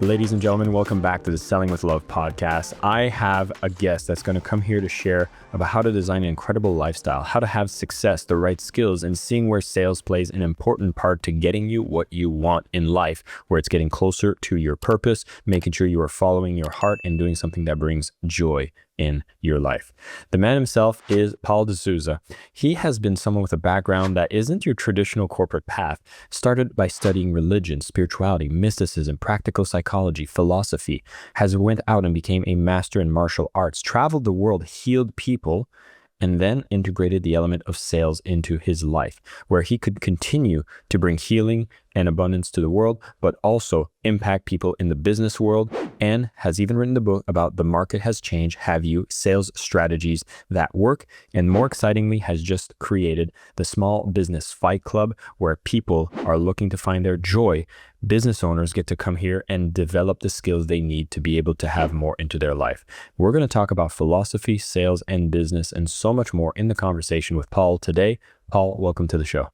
Ladies and gentlemen, welcome back to the Selling with Love podcast. I have a guest that's going to come here to share about how to design an incredible lifestyle, how to have success, the right skills, and seeing where sales plays an important part to getting you what you want in life, where it's getting closer to your purpose, making sure you are following your heart and doing something that brings joy in your life. The man himself is Paul D'Souza. He has been someone with a background that isn't your traditional corporate path. Started by studying religion, spirituality, mysticism, practical psychology, philosophy, has went out and became a master in martial arts, traveled the world, healed people, and then integrated the element of sales into his life, where he could continue to bring healing and abundance to the world, but also impact people in the business world, and has even written the book about the market has changed, have you, sales strategies that work, and more excitingly, has just created the Small Business Fight Club, where people are looking to find their joy. Business owners get to come here and develop the skills they need to be able to have more into their life. We're going to talk about philosophy, sales, and business, and so much more in the conversation with Paul today. Paul, welcome to the show.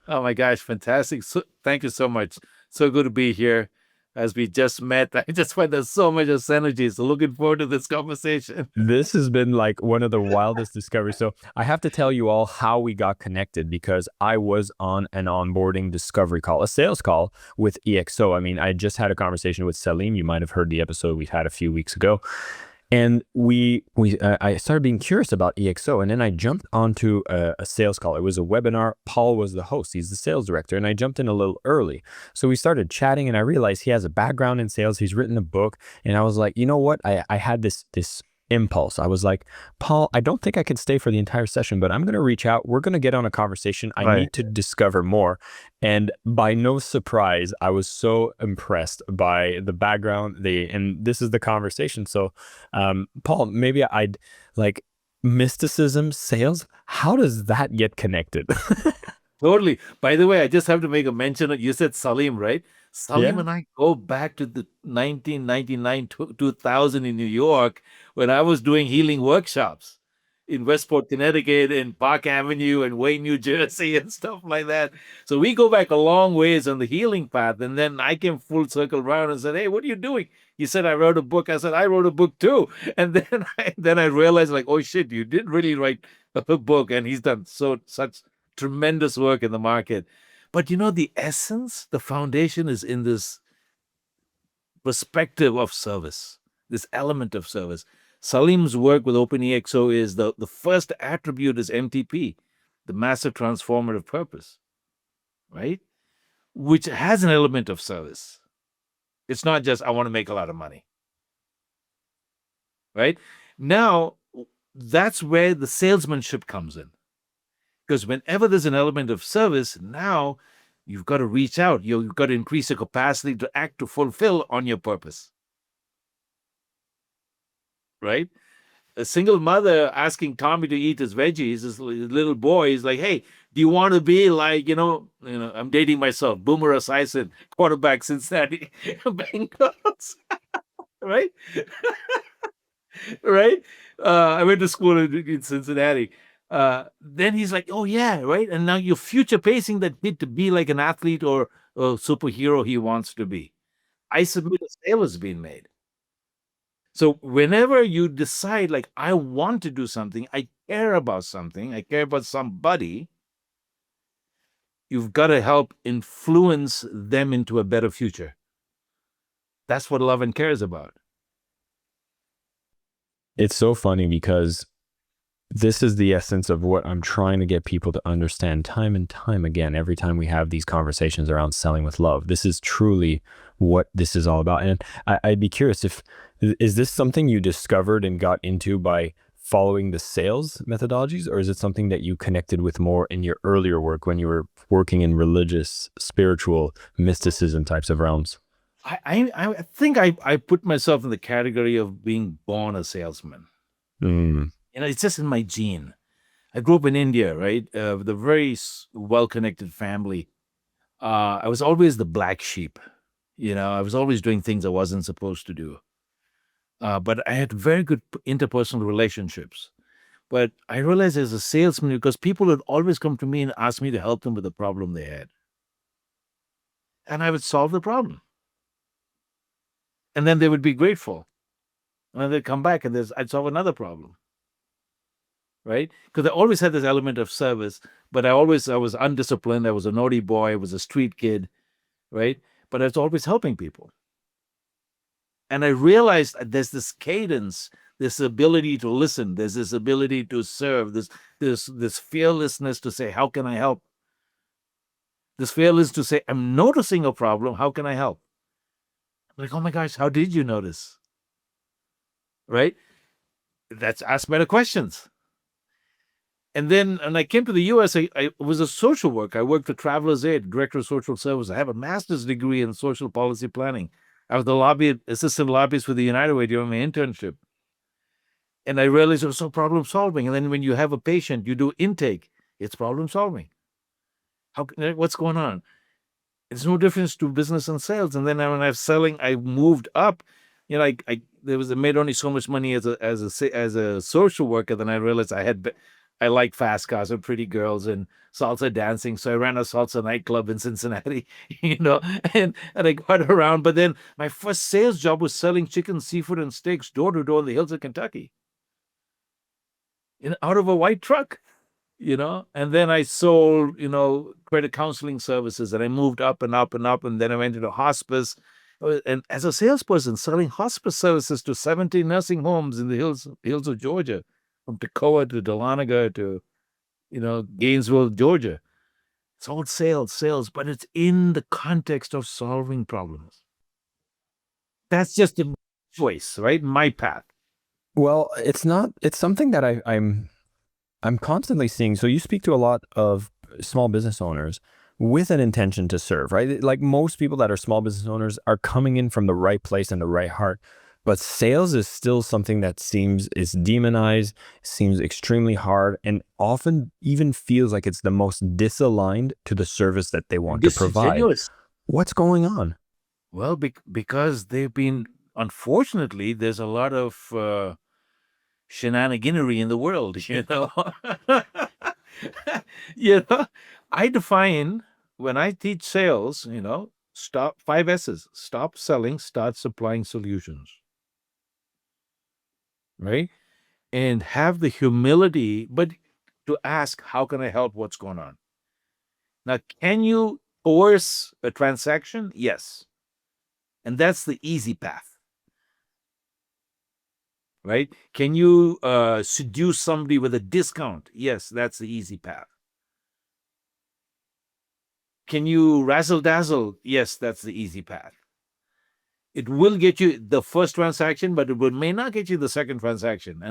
Oh my gosh, fantastic. Thank you so much. So good to be here. As we just met, I just find there's so much of synergy. So looking forward to this conversation. This has been like one of the wildest discoveries. So I have to tell you all how we got connected, because I was on an onboarding discovery call, a sales call with EXO. I mean, I just had a conversation with Salim. You might have heard the episode we had a few weeks ago. And I started being curious about EXO, and then I jumped onto a sales call. It was a webinar. Paul was the host. He's the sales director, and I jumped in a little early. So we started chatting, and I realized he has a background in sales. He's written a book, and I was like, you know what? I had this impulse. I was like, Paul, I don't think I can stay for the entire session, but I'm going to reach out. We're going to get on a conversation. I need to discover more. And by no surprise, I was so impressed by the background, and this is the conversation. So, Paul, maybe I'd like mysticism, sales. How does that get connected? Totally. By the way, I just have to make a mention. You said Salim, right? Salim Yeah. and I go back to the 1999, 2000 in New York when I was doing healing workshops in Westport, Connecticut, and Park Avenue and Wayne, New Jersey, and stuff like that. So we go back a long ways on the healing path. And then I came full circle around and said, "Hey, what are you doing?" You said, "I wrote a book." I said, "I wrote a book too." And then I realized, like, oh shit, you did really write a book. And he's done such tremendous work in the market. But the essence, the foundation is in this perspective of service, this element of service. Salim's work with OpenEXO is the first attribute is MTP, the massive transformative purpose, right? Which has an element of service. It's not just, I want to make a lot of money, right? Now, that's where the salesmanship comes in. Because whenever there's an element of service, now you've got to reach out. You've got to increase your capacity to act, to fulfill on your purpose. Right? A single mother asking Tommy to eat his veggies, this little boy is like, "Hey, do you want to be like, I'm dating myself, Boomer Esiason, quarterback, Cincinnati Bengals," right? Right? I went to school in Cincinnati. Then he's like, "Oh yeah, right." And now you're future pacing that kid to be like an athlete or a superhero he wants to be. I submit a sale has been made. So whenever you decide, like, I want to do something, I care about something, I care about somebody, you've got to help influence them into a better future. That's what love and care is about. It's so funny because this is the essence of what I'm trying to get people to understand time and time again. Every time we have these conversations around selling with love, this is truly what this is all about. And I'd be curious, is this something you discovered and got into by following the sales methodologies, or is it something that you connected with more in your earlier work when you were working in religious, spiritual, mysticism types of realms? I think I put myself in the category of being born a salesman. Mm. It's just in my gene. I grew up in India, right? With a very well-connected family. I was always the black sheep. I was always doing things I wasn't supposed to do. But I had very good interpersonal relationships. But I realized as a salesman, because people would always come to me and ask me to help them with the problem they had. And I would solve the problem. And then they would be grateful. And then they'd come back and I'd solve another problem. Right? Because I always had this element of service, but I was undisciplined. I was a naughty boy. I was a street kid, right? But I was always helping people. And I realized that there's this cadence, this ability to listen, there's this ability to serve, this fearlessness to say, how can I help? This fearlessness to say, I'm noticing a problem, how can I help? I'm like, oh my gosh, how did you notice? Right? Let's ask better questions. And then when I came to the US, I was a social worker. I worked for Travelers Aid, Director of Social Service. I have a master's degree in social policy planning. I was the assistant lobbyist for the United Way during my internship. And I realized it was so problem solving. And then when you have a patient, you do intake, it's problem solving. What's going on? It's no difference to business and sales. And then when I was selling, I moved up. You know, I made only so much money as a social worker. Then I realized I like fast cars and pretty girls and salsa dancing. So I ran a salsa nightclub in Cincinnati, and I got around. But then my first sales job was selling chicken, seafood, and steaks door to door in the hills of Kentucky, out of a white truck, And then I sold, credit counseling services, and I moved up and up and up. And then I went into hospice. And as a salesperson, selling hospice services to 70 nursing homes in the hills of Georgia, from Toccoa to Dahlonega to, Gainesville, Georgia. It's all sales, but it's in the context of solving problems. That's just a choice, right? My path. Well, it's something that I'm constantly seeing. So you speak to a lot of small business owners with an intention to serve, right? Like most people that are small business owners are coming in from the right place and the right heart. But sales is still something that is demonized, seems extremely hard, and often even feels like it's the most disaligned to the service that they want to provide. What's going on? Well, because unfortunately, there's a lot of shenaniganery in the world, I define, when I teach sales, stop 5 S's. Stop selling, start supplying solutions. Right? And have the humility, but to ask, how can I help? What's going on? Now, can you coerce a transaction? Yes. And that's the easy path. Right? Can you seduce somebody with a discount? Yes, that's the easy path. Can you razzle dazzle? Yes, that's the easy path. It will get you the first transaction, but it may not get you the second transaction.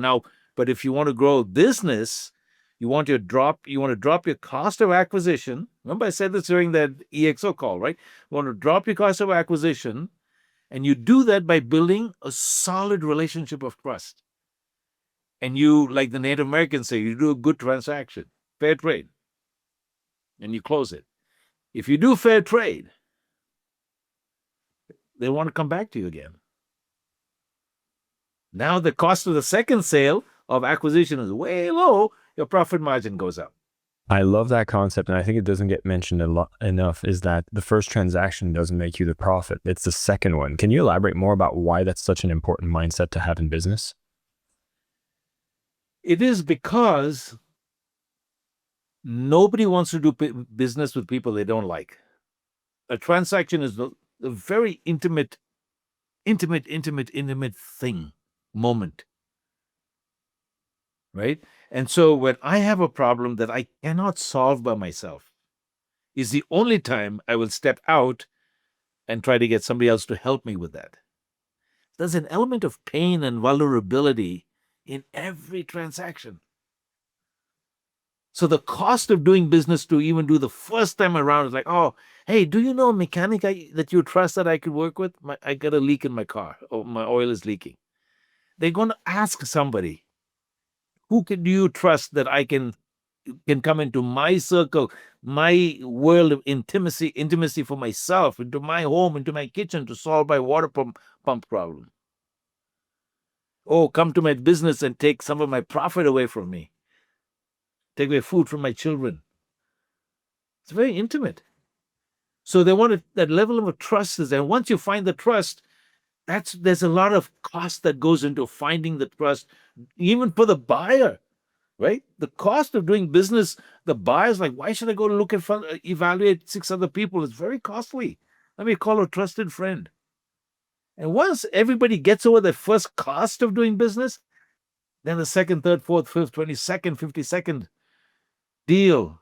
But if you want to grow business, you want to drop your cost of acquisition. Remember I said this during that EXO call, right? You want to drop your cost of acquisition, and you do that by building a solid relationship of trust. And you, like the Native Americans say, you do a good transaction, fair trade, and you close it. If you do fair trade, they want to come back to you again. Now the cost of the second sale of acquisition is way low. Your profit margin goes up. I love that concept, and I think it doesn't get mentioned enough, is that the first transaction doesn't make you the profit. It's the second one. Can you elaborate more about why that's such an important mindset to have in business? It is because nobody wants to do business with people they don't like. A transaction is a very intimate thing, moment. Right? And so when I have a problem that I cannot solve by myself, is the only time I will step out and try to get somebody else to help me with that. There's an element of pain and vulnerability in every transaction. So the cost of doing business to even do the first time around is like, oh, hey, do you know a mechanic that you trust that I could work with? I got a leak in my car, or my oil is leaking. They're going to ask somebody, who do you trust that I can come into my circle, my world of intimacy for myself, into my home, into my kitchen to solve my water pump problem? Oh, come to my business and take some of my profit away from me. Take away food from my children. It's very intimate. So they wanted that level of trust is there. Once you find the trust, there's a lot of cost that goes into finding the trust, even for the buyer, right? The cost of doing business, the buyer's like, why should I go to look at evaluate 6 other people? It's very costly. Let me call a trusted friend. And once everybody gets over the first cost of doing business, then the second, third, fourth, fifth, 22nd, 52nd deal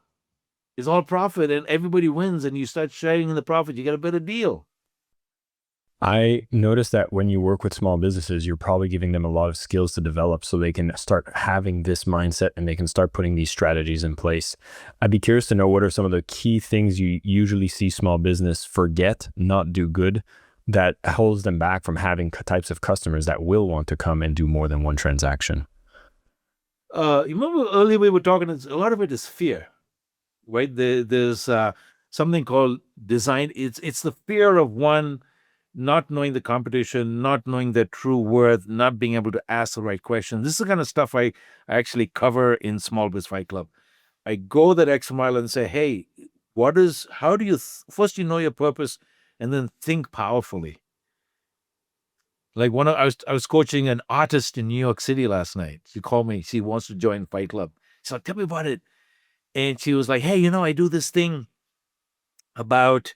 is all profit, and everybody wins, and you start sharing in the profit. You get a better deal. I noticed that when you work with small businesses, you're probably giving them a lot of skills to develop so they can start having this mindset and they can start putting these strategies in place. I'd be curious to know, what are some of the key things you usually see small business forget, not do good, that holds them back from having types of customers that will want to come and do more than one transaction? You remember earlier we were talking, a lot of it is fear, right? There's something called design. It's the fear of one not knowing the competition, not knowing their true worth, not being able to ask the right questions. This is the kind of stuff I actually cover in Small Biz Fight Club. I go that extra mile and say, hey, how do you, first you know your purpose and then think powerfully. Like I was coaching an artist in New York City last night. She called me. She wants to join Fight Club. So tell me about it. And she was like, hey, I do this thing about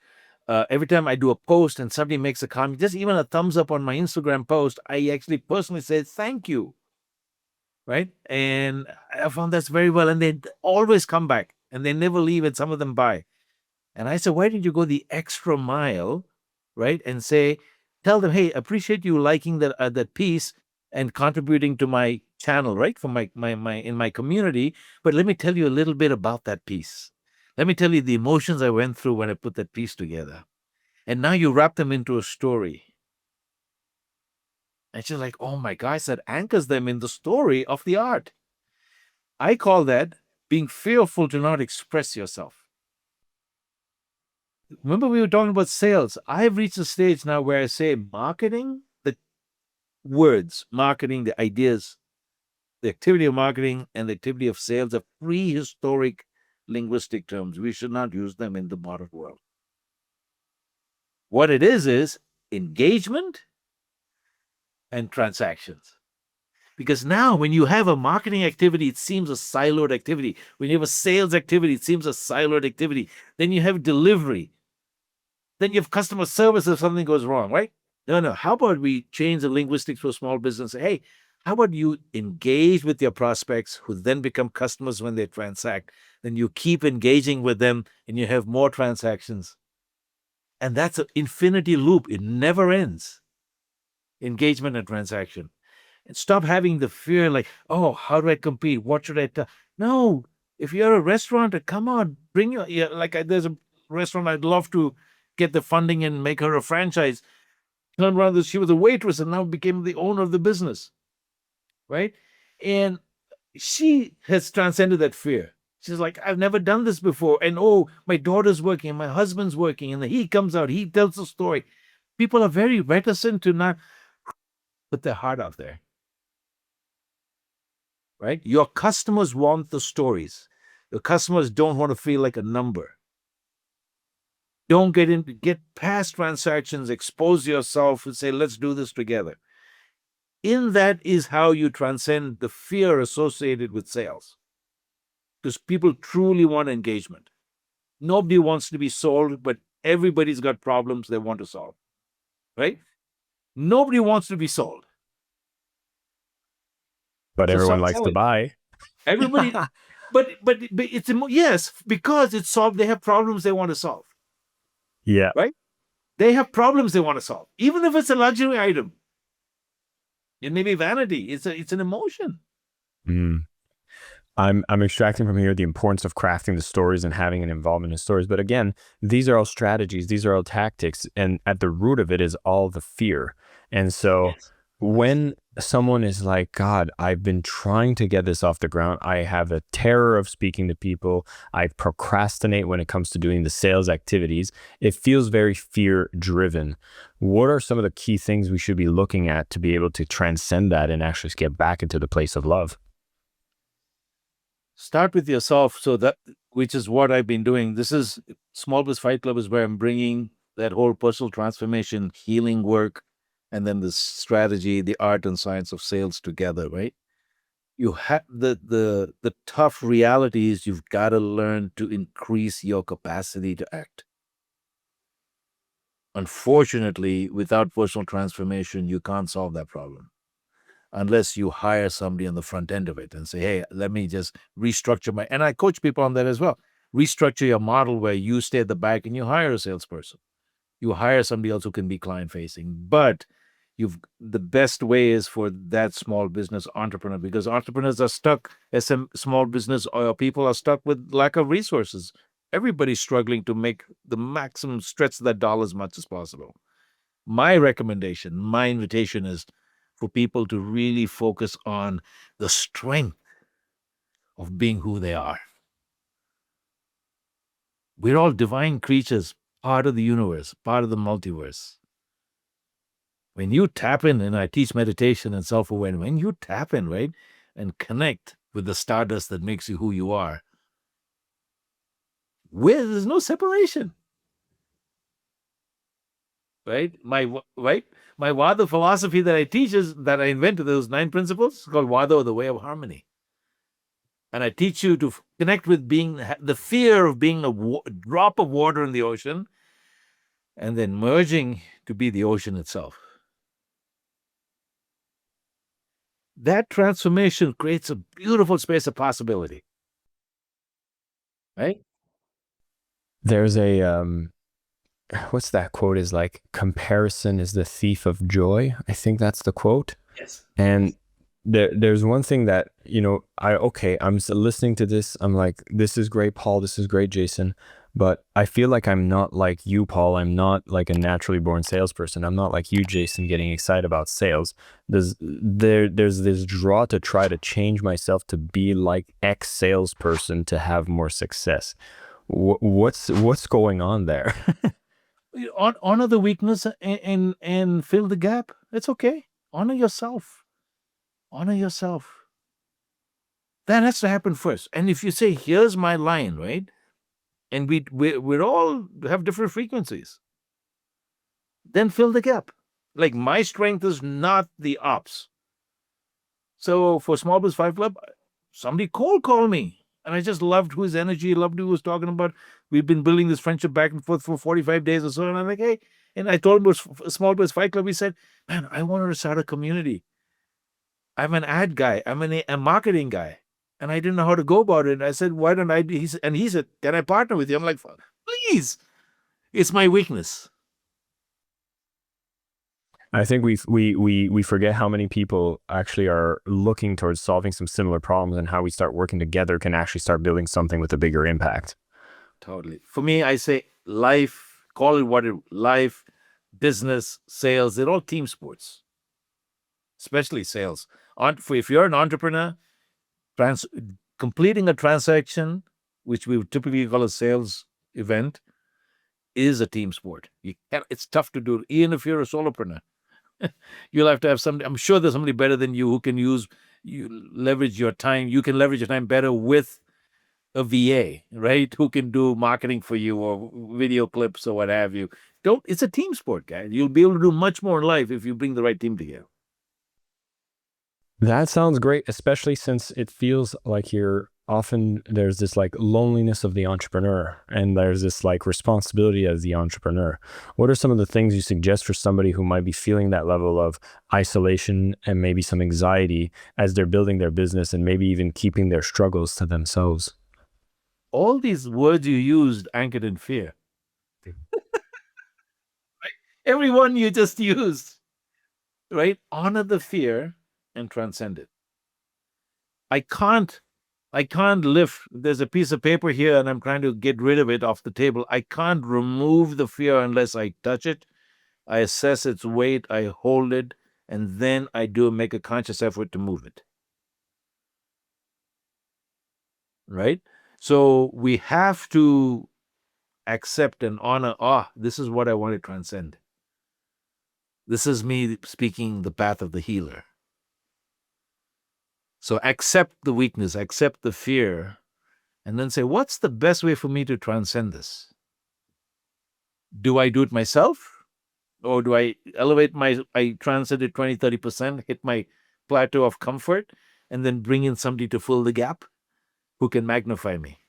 every time I do a post and somebody makes a comment, just even a thumbs up on my Instagram post, I actually personally say thank you. Right. And I found that's very well. And they always come back and they never leave, and some of them buy. And I said, why didn't you go the extra mile? Right. And tell them, hey, appreciate you liking that piece and contributing to my channel, right? For my in my community. But let me tell you a little bit about that piece. Let me tell you the emotions I went through when I put that piece together. And now you wrap them into a story. And she's like, oh my gosh, that anchors them in the story of the art. I call that being fearful to not express yourself. Remember, we were talking about sales. I've reached a stage now where I say marketing, the words, marketing, the ideas, the activity of marketing and the activity of sales are prehistoric linguistic terms. We should not use them in the modern world. What it is engagement and transactions. Because now when you have a marketing activity, it seems a siloed activity. When you have a sales activity, it seems a siloed activity. Then you have delivery. Then you have customer service if something goes wrong, right? No. How about we change the linguistics for small business? Hey, how about you engage with your prospects who then become customers when they transact? Then you keep engaging with them and you have more transactions. And that's an infinity loop. It never ends. Engagement and transaction. And stop having the fear like, oh, how do I compete? What should I tell? No, if you're a restaurant, come on, bring there's a restaurant I'd love to get the funding and make her a franchise. Turned around, she was a waitress and now became the owner of the business, right? And she has transcended that fear. She's like, I've never done this before. And oh, my daughter's working, my husband's working, and he comes out, he tells the story. People are very reticent to not put their heart out there. Right? Your customers want the stories. Your customers don't want to feel like a number. Don't get past transactions, expose yourself and say, let's do this together. In that is how you transcend the fear associated with sales. Because people truly want engagement. Nobody wants to be sold, but everybody's got problems they want to solve. Right? Nobody wants to be sold. But So everyone stop likes to selling. buy. Everybody, but it's yes, because it's solved. They have problems they want to solve. Yeah. Right? They have problems they want to solve, even if it's a luxury item. It may be vanity. It's an emotion. Mm. I'm extracting from here the importance of crafting the stories and having an involvement in stories. But again, these are all strategies, these are all tactics, and at the root of it is all the fear. And so Yes. when someone is like, God, I've been trying to get this off the ground, I have a terror of speaking to people, I procrastinate when it comes to doing the sales activities, it feels very fear driven. What are some of the key things we should be looking at to be able to transcend that and actually get back into the place of love? Start with yourself. So that, which is what I've been doing. This is Small Biz Fight Club is where I'm bringing that whole personal transformation, healing work and then the strategy, the art and science of sales together, right? You have the tough reality is you've got to learn to increase your capacity to act. Unfortunately, without personal transformation, you can't solve that problem unless you hire somebody on the front end of it and say, hey, let me just restructure my, and I coach people on that as well. Restructure your model where you stay at the back and you hire a salesperson. You hire somebody else who can be client facing. But the best way is for that small business entrepreneur, because entrepreneurs are stuck, as some small business or people are stuck with lack of resources. Everybody's struggling to make the maximum, stretch that dollar as much as possible. My recommendation, my invitation is for people to really focus on the strength of being who they are. We're all divine creatures, part of the universe, part of the multiverse. When you tap in, and I teach meditation and self-awareness, when you tap in, right, and connect with the stardust that makes you who you are, where there's no separation, right? My Vada philosophy that I teach is that I invented those 9 principles called Vada, or the way of harmony. And I teach you to connect with being the fear of being a drop of water in the ocean, and then merging to be the ocean itself. That transformation creates a beautiful space of possibility, right? There's a what's that quote, is like, comparison is the thief of joy. I think that's the quote. Yes. And there's one thing that, I'm listening to this, I'm like, this is great, Paul, this is great, Jason, but I feel like I'm not like you, Paul. I'm not like a naturally born salesperson. I'm not like you, Jason, getting excited about sales. There's this draw to try to change myself to be like X salesperson to have more success. What's going on there? Honor the weakness and fill the gap. It's okay. Honor yourself. Honor yourself. That has to happen first. And if you say, here's my line, right? And we're all have different frequencies, then fill the gap. Like, my strength is not the ops. So for Small Biz 5 Club, somebody cold called me. And I just loved his energy, loved who he was talking about. We've been building this friendship back and forth for 45 days or so. And I'm like, hey, and I told him about Small Biz 5 Club. He said, man, I wanted to start a community. I'm an ad guy. I'm a marketing guy. And I didn't know how to go about it. And I said, why don't I do? He said, can I partner with you? I'm like, please. It's my weakness. I think we forget how many people actually are looking towards solving some similar problems, and how we start working together can actually start building something with a bigger impact. Totally. For me, I say life, call it what it, life, business, sales, they're all team sports, especially sales. If you're an entrepreneur, completing a transaction, which we would typically call a sales event, is a team sport. It's tough to do, even if you're a solopreneur. You'll have to have somebody. I'm sure there's somebody better than you who can leverage your time. You can leverage your time better with a VA, right? Who can do marketing for you or video clips or what have you. It's a team sport, guys. You'll be able to do much more in life if you bring the right team together. That sounds great, especially since it feels like there's this like loneliness of the entrepreneur, and there's this like responsibility as the entrepreneur. What are some of the things you suggest for somebody who might be feeling that level of isolation and maybe some anxiety as they're building their business, and maybe even keeping their struggles to themselves? All these words you used anchored in fear. Every one you just used, right? Honor the fear and transcend it. I can't lift. There's a piece of paper here and I'm trying to get rid of it off the table. I can't remove the fear unless I touch it. I assess its weight, I hold it, and then I make a conscious effort to move it. Right? So we have to accept and honor, this is what I want to transcend. This is me speaking the path of the healer. So accept the weakness, accept the fear, and then say, what's the best way for me to transcend this? Do I do it myself? Or do I elevate I transcend it 20, 30%, hit my plateau of comfort, and then bring in somebody to fill the gap who can magnify me,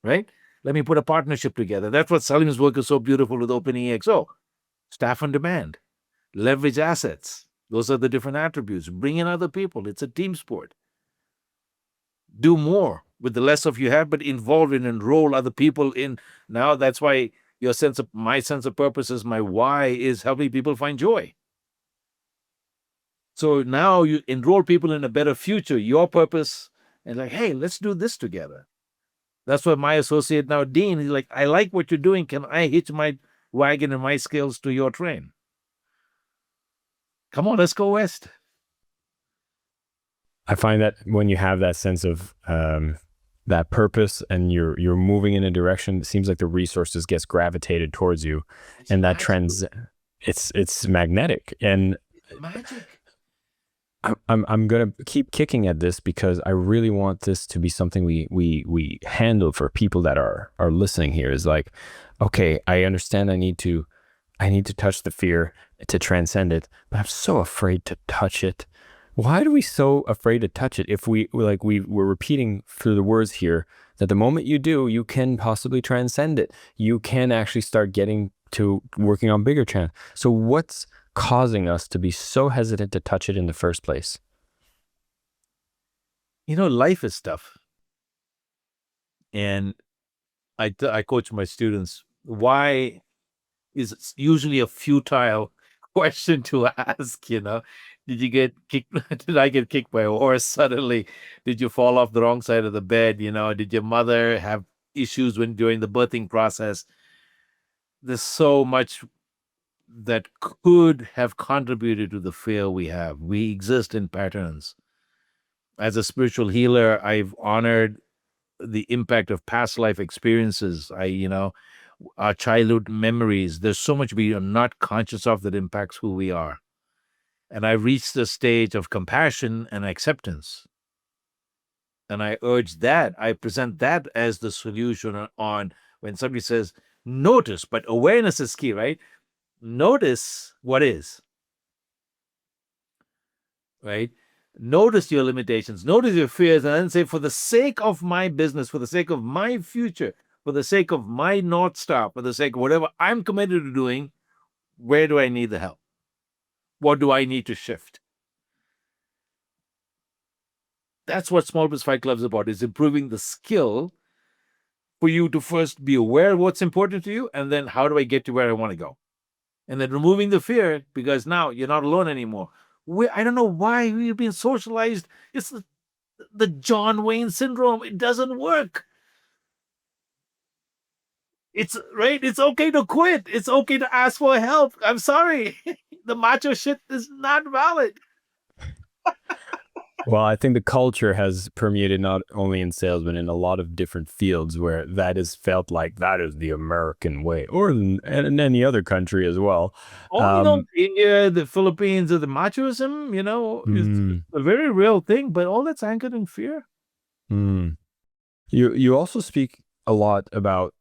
right? Let me put a partnership together. That's what Salim's work is so beautiful with OpenEXO. Staff on demand, leverage assets. Those are the different attributes. Bring in other people. It's a team sport. Do more with the less of you have, but involve and enroll other people in. Now that's why my sense of purpose is my why is helping people find joy. So now you enroll people in a better future, your purpose, and like, hey, let's do this together. That's why my associate now, Dean, he's like, I like what you're doing. Can I hitch my wagon and my skills to your train? Come on, let's go west. I find that when you have that sense of that purpose and you're moving in a direction, it seems like the resources gets gravitated towards you, and that trends. It's magnetic, and Magic. I'm gonna keep kicking at this because I really want this to be something we handle for people that are listening here. Is like, okay, I understand I need to touch the fear to transcend it, but I'm so afraid to touch it. Why are we so afraid to touch it? If we're repeating through the words here that the moment you do, you can possibly transcend it. You can actually start getting to working on bigger trend. So what's causing us to be so hesitant to touch it in the first place? Life is tough. And I coach my students. Why is it usually a futile question to ask? Did you get kicked? Did I get kicked by a horse suddenly? Did you fall off the wrong side of the bed? Did your mother have issues during the birthing process? There's so much that could have contributed to the fear we have. We exist in patterns. As a spiritual healer, I've honored the impact of past life experiences. Our childhood memories. There's so much we are not conscious of that impacts who we are. And I've reached the stage of compassion and acceptance. And I present that as the solution on when somebody says, notice, but awareness is key, right? Notice what is, right? Notice your limitations, notice your fears, and then say, for the sake of my business, for the sake of my future, for the sake of my North Star, for the sake of whatever I'm committed to doing, where do I need the help? What do I need to shift? That's what Small Biz Fight Club is about, is improving the skill for you to first be aware of what's important to you, and then how do I get to where I want to go? And then removing the fear, because now you're not alone anymore. I don't know why we've been socialized. It's the John Wayne syndrome. It doesn't work. It's right. It's okay to quit. It's okay to ask for help. I'm sorry. The macho shit is not valid. Well, I think the culture has permeated not only in sales, but in a lot of different fields where that is felt like that is the American way, or in any other country as well. India, the Philippines, the machoism, is a very real thing, but all that's anchored in fear. You also speak a lot about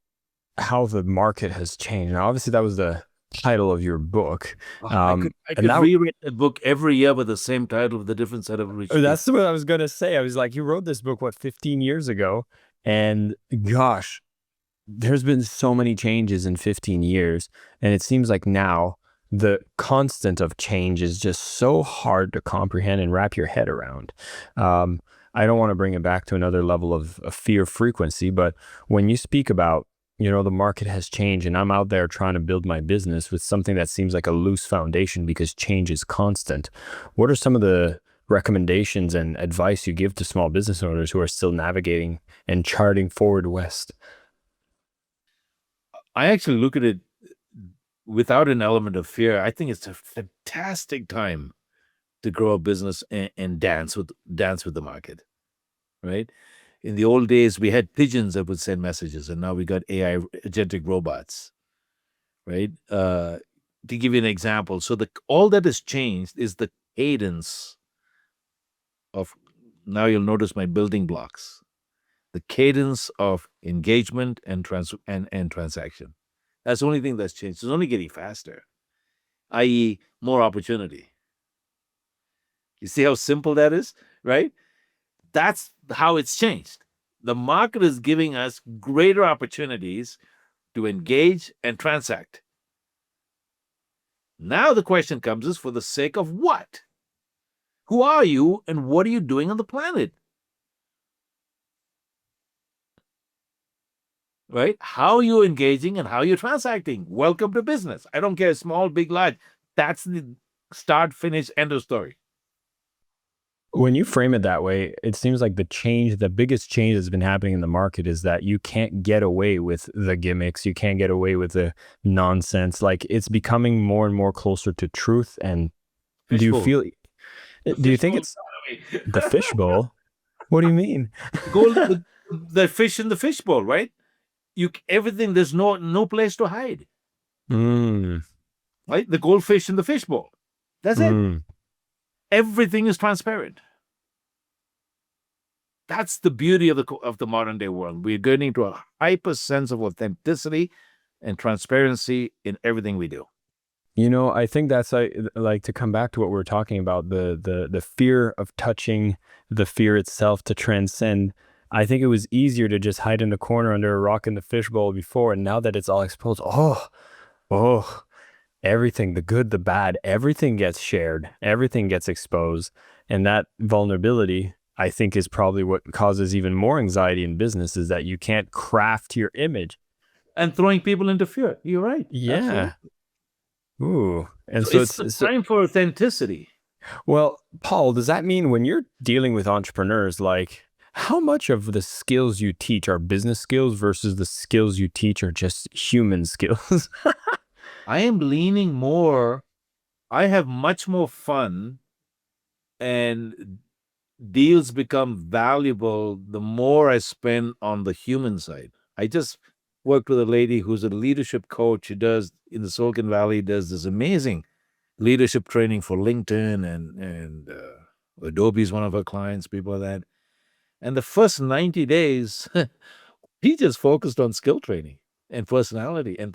how the market has changed. Now, obviously, that was the title of your book. I could reread the book every year with the same title with a different set of rich people. That's what I was going to say. I was like, you wrote this book, 15 years ago? And gosh, there's been so many changes in 15 years. And it seems like now the constant of change is just so hard to comprehend and wrap your head around. I don't want to bring it back to another level of fear frequency, but when you speak about the market has changed and I'm out there trying to build my business with something that seems like a loose foundation because change is constant. What are some of the recommendations and advice you give to small business owners who are still navigating and charting forward west? I actually look at it without an element of fear. I think it's a fantastic time to grow a business and dance with the market, right? In the old days, we had pigeons that would send messages, and now we got AI agentic robots, right? To give you an example, so all that has changed is the cadence of. Now you'll notice my building blocks, the cadence of engagement and transaction. That's the only thing that's changed. It's only getting faster. i.e., more opportunity. You see how simple that is, right? That's how it's changed. The market is giving us greater opportunities to engage and transact. Now the question comes is for the sake of what? Who are you and what are you doing on the planet? Right? How are you engaging and how are you transacting? Welcome to business. I don't care, small, big, large. That's the start, finish, end of story. When you frame it that way, it seems like the biggest change that's been happening in the market is that you can't get away with the gimmicks. You can't get away with the nonsense. Like it's becoming more and more closer to truth. And do you Fishbowl. feel, The do you think fishbowl it's economy. the fishbowl? What do you mean? The fish in the fishbowl, right? Everything, there's no place to hide. Mm, Right? The goldfish in the fishbowl. That's it. mm. Everything is transparent. That's the beauty of the modern day world. We're getting to a hyper sense of authenticity and transparency in everything we do. You know, I think that's like to come back to what we were talking about, the fear of touching the fear itself to transcend. I think it was easier to just hide in the corner under a rock in the fishbowl before, and now that it's all exposed, oh, everything, the good, the bad, everything gets shared, everything gets exposed, and that vulnerability, I think, is probably what causes even more anxiety in business, is that you can't craft your image. And throwing people into fear. You're right. Yeah. Absolutely. Ooh. And So so it's the time for authenticity. well, Paul, does that mean when you're dealing with entrepreneurs, like how much of the skills you teach are business skills versus the skills you teach are just human skills? I am leaning more, I have much more fun, and deals become valuable the more I spend on the human side. I just worked with a lady who's a leadership coach. She does in the Silicon Valley, does this amazing leadership training for LinkedIn and Adobe is one of her clients, people like that. And the first 90 days, he just focused on skill training and personality and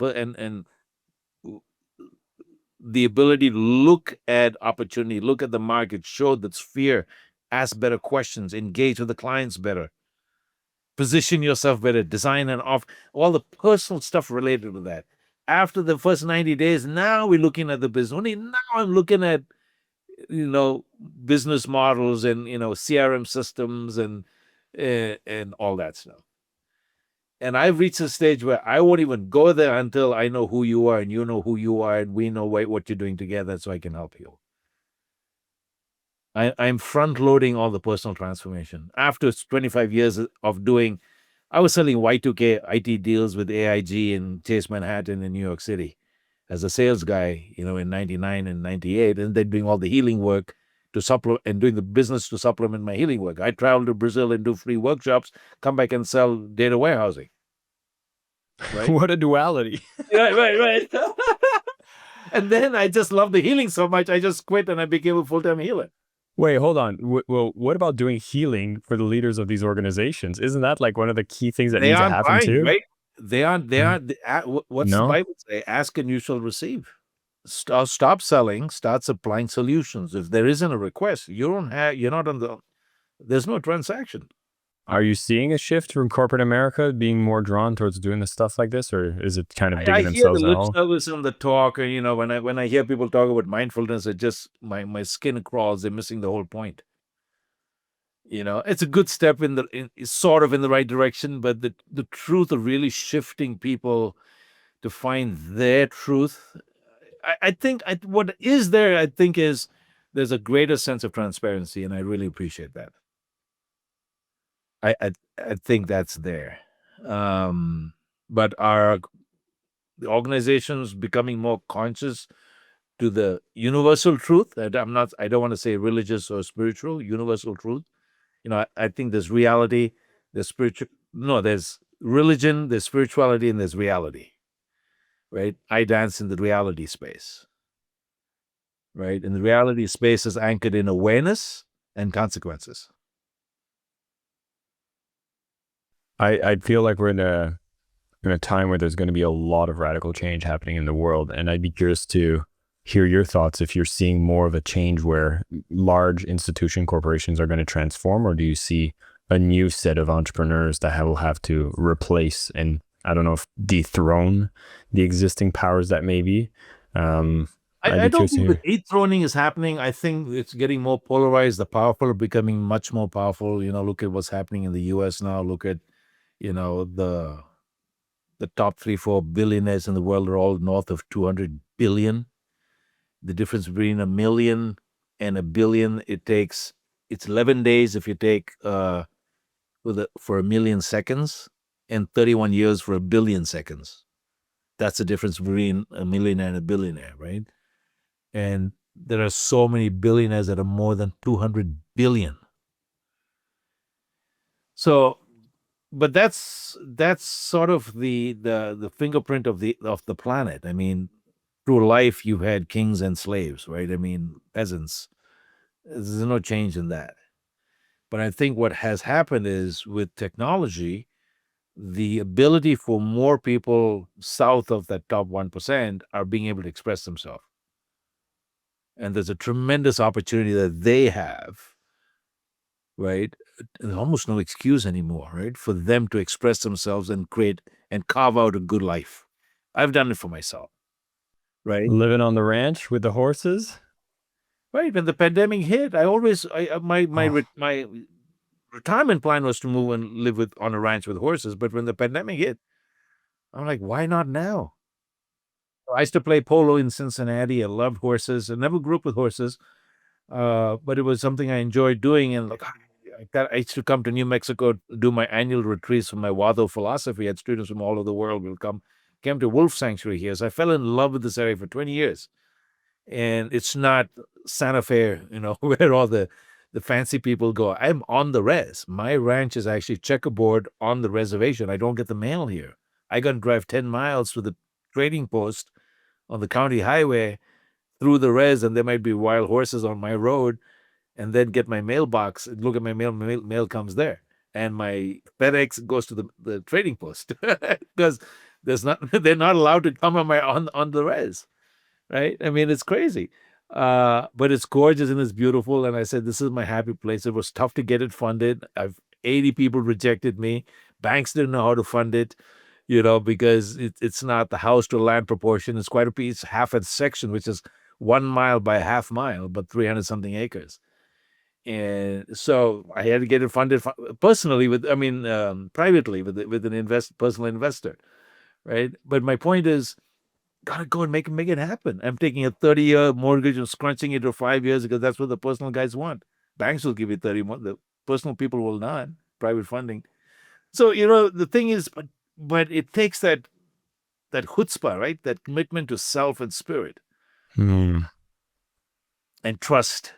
the ability to look at opportunity, look at the market, show that fear, ask better questions, engage with the clients better, position yourself better, design and off, all the personal stuff related to that. After the first 90 days, now we're looking at the business. Only now I'm looking at, business models and, CRM systems and all that stuff. And I've reached a stage where I won't even go there until I know who you are and you know who you are and we know what you're doing together so I can help you. I'm front loading all the personal transformation. After 25 years of doing, I was selling Y2K IT deals with AIG in Chase Manhattan in New York City as a sales guy, in 99 and 98, and then doing all the healing work to supplement and doing the business to supplement my healing work. I travel to Brazil and do free workshops, come back and sell data warehousing. Right? What a duality. Right. And then I just love the healing so much, I just quit and I became a full-time healer. Wait, hold on. Well, what about doing healing for the leaders of these organizations? Isn't that like one of the key things that They need to aren't happen buying, too? right? They aren't. What's the No? Bible say? Ask and you shall receive. Stop selling. Start supplying solutions. If there isn't a request, you don't have. You're not on the. There's no transaction. Are you seeing a shift from corporate America being more drawn towards doing the stuff like this, or is it kind of I digging hear the themselves in a lip hole? service and the talk, and when I hear people talk about mindfulness, it just my skin crawls. They're missing the whole point. It's a good step sort of in the right direction, but the truth of really shifting people to find their truth, I think what is there, I think, is there's a greater sense of transparency, and I really appreciate that. I think that's there. But are the organizations becoming more conscious to the universal truth? I don't want to say religious or spiritual, universal truth. I think there's reality, there's spiritual. No, there's religion, there's spirituality, and there's reality. Right? I dance in the reality space. Right? And the reality space is anchored in awareness and consequences. I feel like we're in a time where there's going to be a lot of radical change happening in the world, and I'd be curious to hear your thoughts if you're seeing more of a change where large institution corporations are going to transform, or do you see a new set of entrepreneurs that will have to replace and, I don't know, if dethrone the existing powers that may be? I'd I be don't curious to think the hear. dethroning is happening. I think it's getting more polarized. The powerful are becoming much more powerful. Look at what's happening in the U.S. now. Look at, the top 3, 4 billionaires in the world are all north of 200 billion. The difference between a million and a billion, it's 11 days if you take for a million seconds, and 31 years for a billion seconds. That's the difference between a millionaire and a billionaire, right? And there are so many billionaires that are more than 200 billion. So, but that's sort of the fingerprint of the planet. I mean, through life you've had kings and slaves, right? I mean, peasants. There's no change in that. But I think what has happened is with technology, the ability for more people south of that top 1% are being able to express themselves. And there's a tremendous opportunity that they have, right? There's almost no excuse anymore, right? For them to express themselves and create and carve out a good life. I've done it for myself, right? Living on the ranch with the horses? Right. When the pandemic hit, my retirement plan was to move and live on a ranch with horses. But when the pandemic hit, I'm like, why not now? I used to play polo in Cincinnati. I loved horses. I never grew up with horses, but it was something I enjoyed doing. And look, I used to come to New Mexico to do my annual retreats for my Wado philosophy. I had students from all over the world will came to Wolf Sanctuary here. So I fell in love with this area for 20 years. And it's not Santa Fe, where all the fancy people go. I'm on the res. My ranch is actually checkerboard on the reservation. I don't get the mail here. I got to drive 10 miles to the trading post on the county highway through the res, and there might be wild horses on my road, and then get my mailbox and look at my mail comes there. And my FedEx goes to the trading post because they're not allowed to come on the res. Right? I mean, it's crazy. But it's gorgeous and it's beautiful. And I said, this is my happy place. It was tough to get it funded. 80 people rejected me. Banks didn't know how to fund it, because it's not the house to land proportion. It's quite a piece, half a section, which is 1 mile by a half mile, but 300 something acres. And so I had to get it funded personally privately with an personal investor. Right. But my point is, gotta go and make it happen. I'm taking a 30-year mortgage and scrunching it to 5 years because that's what the personal guys want. Banks will give you 30 more. The personal people will not. Private funding. So the thing is, but it takes that chutzpah, right? That commitment to self and spirit Hmm. and trust.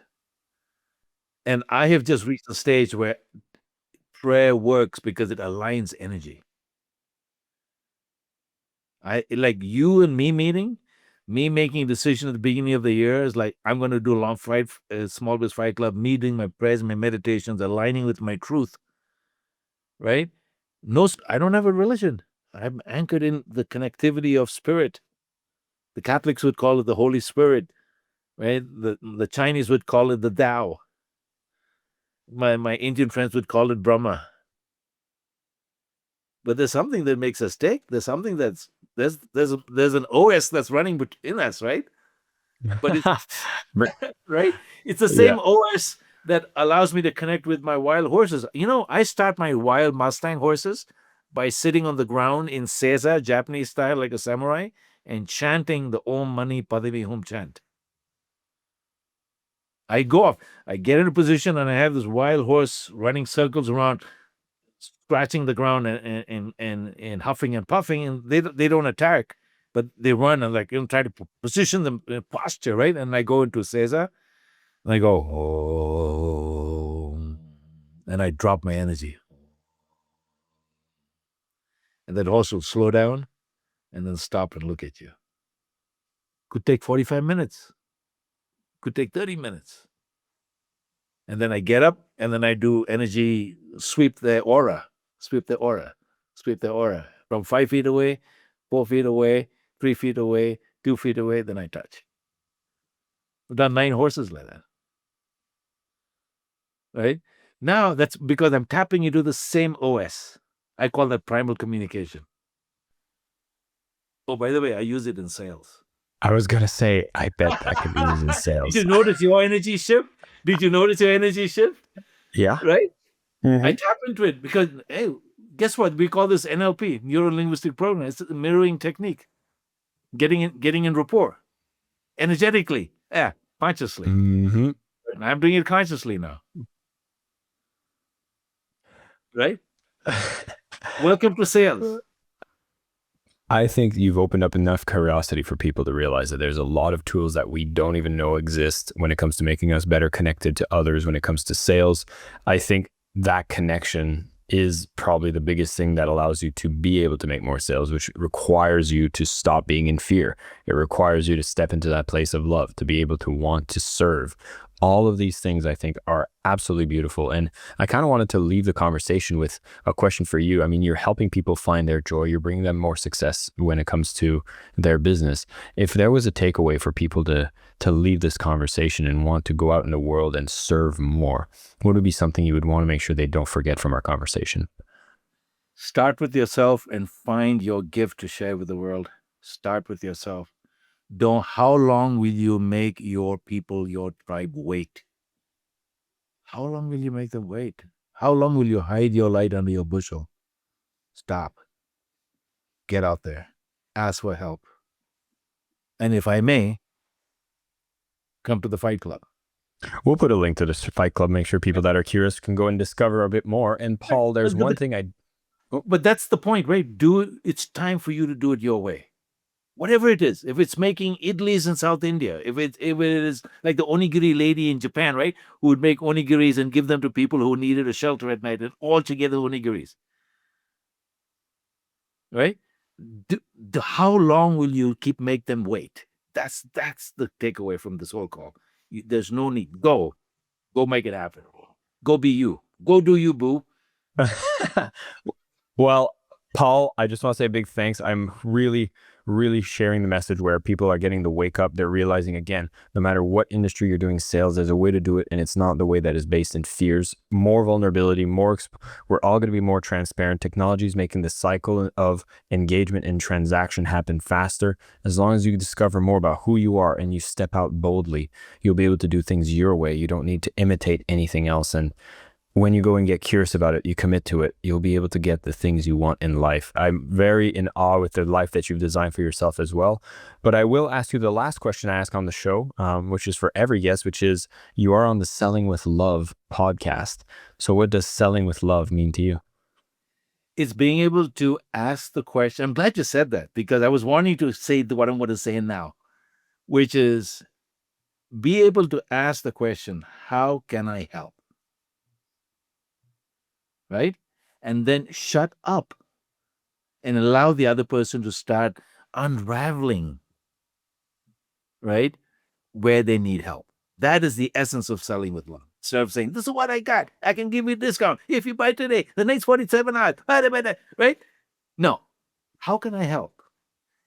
And I have just reached a stage where prayer works because it aligns energy. Like you and me meeting, me making a decision at the beginning of the year is like, I'm going to do a long small biz fight club, meeting my prayers, my meditations, aligning with my truth, right? No, I don't have a religion. I'm anchored in the connectivity of spirit. The Catholics would call it the Holy Spirit, right? The Chinese would call it the Tao. My Indian friends would call it Brahma. But there's something that makes us tick. There's something there's an OS that's running in us, right? But it's right. It's the Yeah. same OS that allows me to connect with my wild horses. I start my wild Mustang horses by sitting on the ground in Seiza, Japanese style, like a samurai, and chanting the Om Mani Padme Hum chant. I go off, I get in a position, and I have this wild horse running circles around, scratching the ground and huffing and puffing, and they don't attack, but they run and try to position them in posture, right? And I go into Seiza, and I go, oh, and I drop my energy. And that horse will slow down and then stop and look at you. Could take 45 minutes. Could take 30 minutes. And then I get up and then I do energy, sweep the aura, sweep the aura, sweep the aura from 5 feet away, 4 feet away, 3 feet away, 2 feet away, then I touch. I've done 9 horses like that. Right? Now that's because I'm tapping into the same OS. I call that primal communication. Oh, by the way, I use it in sales. I was going to say, I bet that could be used in sales. Did you notice your energy shift? Did you notice your energy shift? Yeah. Right? Mhm. I tap into it because, hey, guess what? We call this NLP, neuro linguistic programming. It's a mirroring technique. Getting in rapport, energetically, consciously. Mhm. And I'm doing it consciously now. Right? Welcome to sales. I think you've opened up enough curiosity for people to realize that there's a lot of tools that we don't even know exist when it comes to making us better connected to others, when it comes to sales. I think that connection is probably the biggest thing that allows you to be able to make more sales, which requires you to stop being in fear. It requires you to step into that place of love, to be able to want to serve. All of these things I think are absolutely beautiful. And I kind of wanted to leave the conversation with a question for you. I mean, you're helping people find their joy. You're bringing them more success when it comes to their business. If there was a takeaway for people to leave this conversation and want to go out in the world and serve more, what would be something you would want to make sure they don't forget from our conversation? Start with yourself and find your gift to share with the world. Start with yourself. How long will you make your people, your tribe wait? How long will you make them wait? How long will you hide your light under your bushel? Stop. Get out there. Ask for help. And if I may, come to the Fight Club. We'll put a link to the Fight Club. Make sure people that are curious can go and discover a bit more. And Paul, there's one thing But that's the point, right? It's time for you to do it your way. Whatever it is, if it's making idlis in South India, if it is like the onigiri lady in Japan, right, who would make onigiris and give them to people who needed a shelter at night, and all together onigiris, right? How long will you make them wait? That's the takeaway from this whole call. There's no need. Go make it happen. Go be you. Go do you, boo. Well, Paul, I just want to say a big thanks. I'm really, really sharing the message where people are getting the wake up. They're realizing, again, no matter what industry you're doing sales, there's a way to do it, and it's not the way that is based in fears. More vulnerability, we're all going to be more transparent. Technology is making the cycle of engagement and transaction happen faster. As long as you discover more about who you are and you step out boldly, you'll be able to do things your way. You don't need to imitate anything else. And when you go and get curious about it, you commit to it, you'll be able to get the things you want in life. I'm very in awe with the life that you've designed for yourself as well. But I will ask you the last question I ask on the show, which is for every guest, which is, you are on the Selling with Love podcast. So what does selling with love mean to you? It's being able to ask the question. I'm glad you said that, because I was wanting to say what I'm going to say now, which is be able to ask the question, how can I help? Right? And then shut up and allow the other person to start unraveling, right, where they need help. That is the essence of selling with love. Instead of saying, this is what I got, I can give you a discount. If you buy today, the next 47 hours, right? No. How can I help?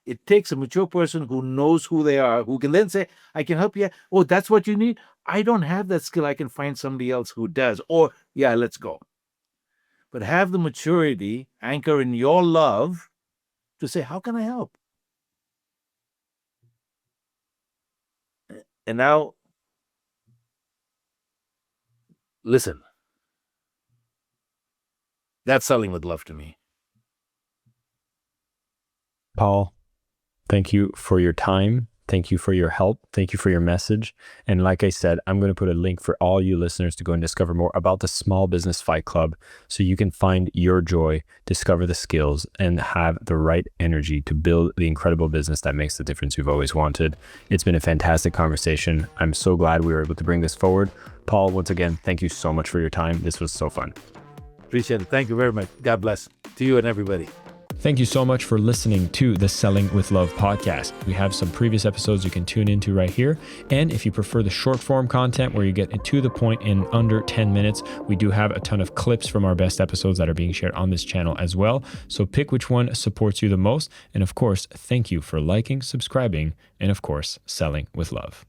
It takes a mature person who knows who they are, who can then say, I can help you. Oh, that's what you need? I don't have that skill. I can find somebody else who does. Or, yeah, let's go. But have the maturity, anchor in your love, to say, how can I help? And now, listen. That's selling with love to me. Paul, thank you for your time. Thank you for your help. Thank you for your message. And like I said, I'm going to put a link for all you listeners to go and discover more about the Small Business Fight Club, so you can find your joy, discover the skills, and have the right energy to build the incredible business that makes the difference you've always wanted. It's been a fantastic conversation. I'm so glad we were able to bring this forward. Paul, once again, thank you so much for your time. This was so fun. Appreciate it. Thank you very much. God bless to you and everybody. Thank you so much for listening to the Selling with Love podcast. We have some previous episodes you can tune into right here. And if you prefer the short form content where you get to the point in under 10 minutes, we do have a ton of clips from our best episodes that are being shared on this channel as well. So pick which one supports you the most. And of course, thank you for liking, subscribing, and of course, selling with love.